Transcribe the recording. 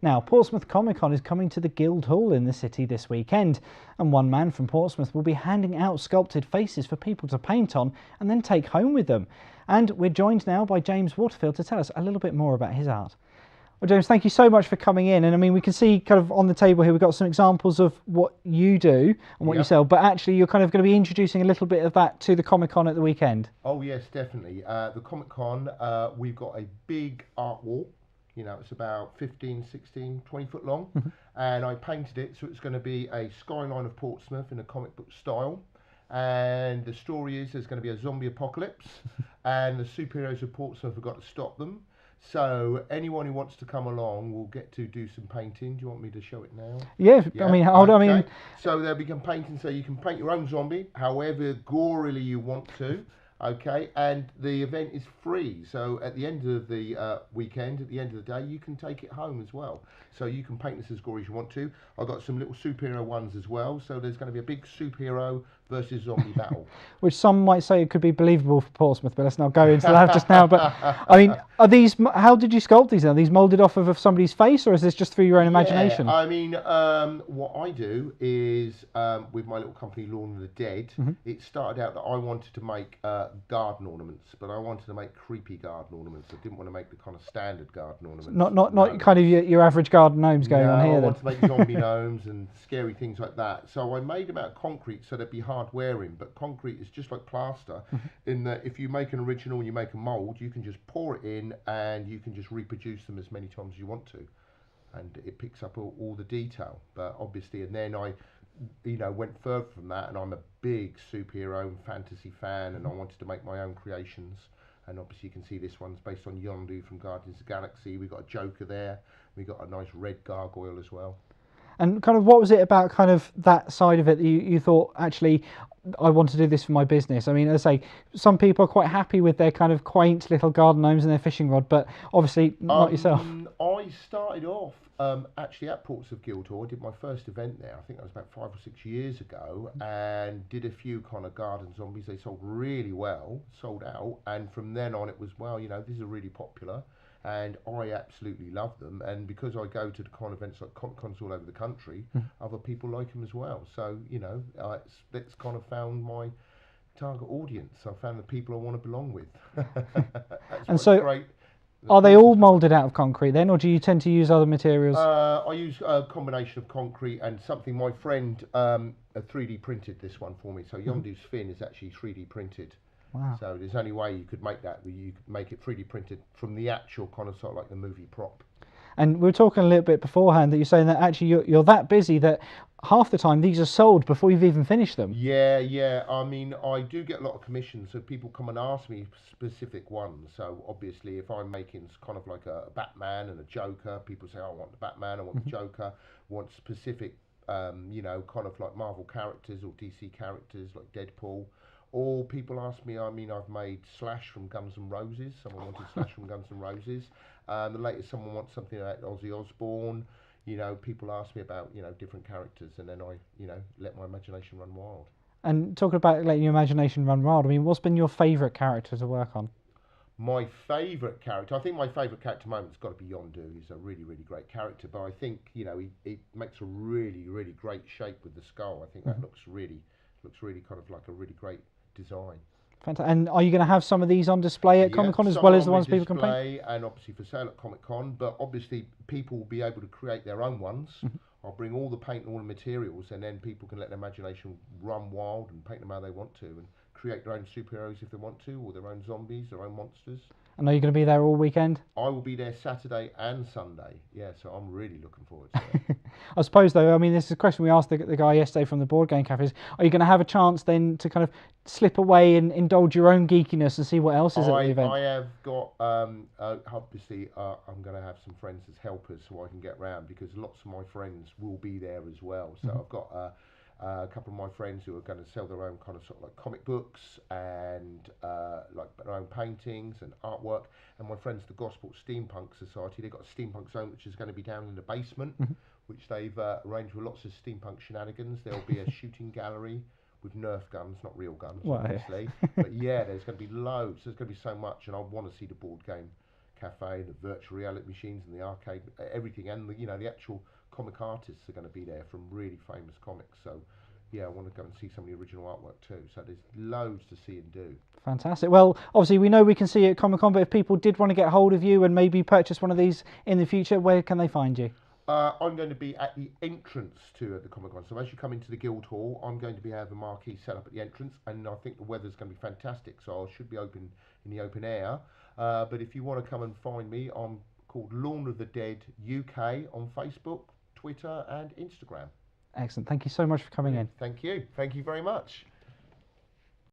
Now, Portsmouth Comic Con is coming to the Guildhall in the city this weekend, and one man from Portsmouth will be handing out sculpted faces for people to paint on and then take home with them. And we're joined now by James Waterfield to tell us a little bit more about his art. Well, James, thank you so much for coming in. And I mean, we can see kind of on the table here, we've got some examples of what you do and what you sell, but actually you're kind of going to be introducing a little bit of that to the Comic Con at the weekend. Oh yes, definitely. The Comic Con, we've got a big art wall. You know, it's about 15, 16, 20 foot long. And I painted it, so it's going to be a skyline of Portsmouth in a comic book style. And the story is there's going to be a zombie apocalypse and the superheroes of Portsmouth have got to stop them. So anyone who wants to come along will get to do some painting. Do you want me to show it now? Yeah, I mean, so there'll be some painting, so you can paint your own zombie, however gorily you want to. Okay, and the event is free. So at the end of the weekend, at the end of the day, you can take it home as well. So you can paint this as gory as you want to. I've got some little superhero ones as well. So there's going to be a big superhero versus zombie battle. Which some might say it could be believable for Portsmouth, but let's not go into that just now. But I mean, are these? How did you sculpt these? Are these moulded off of somebody's face, or is this just through your own imagination? I mean, what I do is with my little company, Lawn of the Dead. It started out that I wanted to make garden ornaments, but I wanted to make creepy garden ornaments. I didn't want to make the kind of standard garden ornaments. Not kind of your average garden gnomes going on here. I want to make zombie gnomes and scary things like that. So I made them out of concrete so they'd be hard wearing, but concrete is just like plaster in that if you make an original and you make a mould, you can just pour it in and you can just reproduce them as many times as you want to, and it picks up all the detail. But obviously, and then I went further from that, and I'm a big superhero and fantasy fan, and I wanted to make my own creations. And obviously you can see this one's based on Yondu from Guardians of the Galaxy. We've got a Joker there. We've got a nice red gargoyle as well. And kind of what was it about kind of that side of it that you thought, actually, I want to do this for my business? I mean, as I say, some people are quite happy with their kind of quaint little garden gnomes and their fishing rod, but obviously not yourself. I started off actually at Portsmouth Guildhall. I did my first event there. I think that was about 5 or 6 years ago, and did a few kind of garden zombies. They sold really well, sold out, and from then on it was, well, these are really popular. And I absolutely love them, and because I go to the con events like Comic Cons all over the country, other people like them as well. So it's kind of found my target audience. I found the people I want to belong with. And so, great. Are they all moulded out of concrete then, or do you tend to use other materials? I use a combination of concrete and something. My friend 3D printed this one for me. So Yondu's fin is actually 3D printed. Wow. So there's only way you could make that, you could make it 3D printed from the actual kind of sort of like the movie prop. And we were talking a little bit beforehand that you're saying that actually you're that busy that half the time these are sold before you've even finished them. Yeah. I mean, I do get a lot of commissions, so people come and ask me specific ones. So obviously, if I'm making kind of like a Batman and a Joker, people say, I want the Batman, I want the Joker, I want specific, kind of like Marvel characters or DC characters like Deadpool. Or people ask me, I mean, I've made Slash from Guns N' Roses. Someone wanted Slash from Guns N' Roses. The latest, someone wants something like Ozzy Osbourne. People ask me about, different characters, and then I, let my imagination run wild. And talking about letting your imagination run wild, I mean, what's been your favourite character to work on? My favourite character, I think my favourite character at the moment has got to be Yondu. He's a really, really great character, but I think, he makes a really, really great shape with the skull. I think that looks really kind of like a really great design. Fantastic. And are you going to have some of these on display at Comic Con as well as the ones people can paint? And obviously for sale at Comic Con, but obviously people will be able to create their own ones. I'll bring all the paint and all the materials, and then people can let their imagination run wild and paint them how they want to, and create their own superheroes if they want to, or their own zombies, their own monsters. And are you going to be there all weekend? I will be there Saturday and Sunday. Yeah, so I'm really looking forward to it. I suppose, though, I mean, this is a question we asked the guy yesterday from the board game cafes. Are you going to have a chance then to kind of slip away and indulge your own geekiness and see what else is at the event? I have got, obviously, I'm going to have some friends as helpers so I can get round, because lots of my friends will be there as well. So I've got a couple of my friends who are going to sell their own kind of sort of like comic books and like their own paintings and artwork. And my friends, the Gosport Steampunk Society, they've got a steampunk zone which is going to be down in the basement, which they've arranged with lots of steampunk shenanigans. There'll be a shooting gallery with Nerf guns, not real guns, obviously. But yeah, there's going to be loads. There's going to be so much, and I want to see the board game cafe, the virtual reality machines and the arcade, everything, and the, the actual comic artists are going to be there from really famous comics. So yeah, I want to go and see some of the original artwork too. So there's loads to see and do. Fantastic. Well, obviously we know we can see you at Comic Con, but if people did want to get hold of you and maybe purchase one of these in the future, where can they find you? I'm going to be at the entrance to the Comic Con. So as you come into the Guildhall, I'm going to be having a marquee set up at the entrance, and I think the weather's going to be fantastic. So I should be open in the open air. But if you want to come and find me, I'm called Lawn of the Dead UK on Facebook, Twitter, and Instagram. Excellent. Thank you so much for coming in. Thank you. Thank you very much.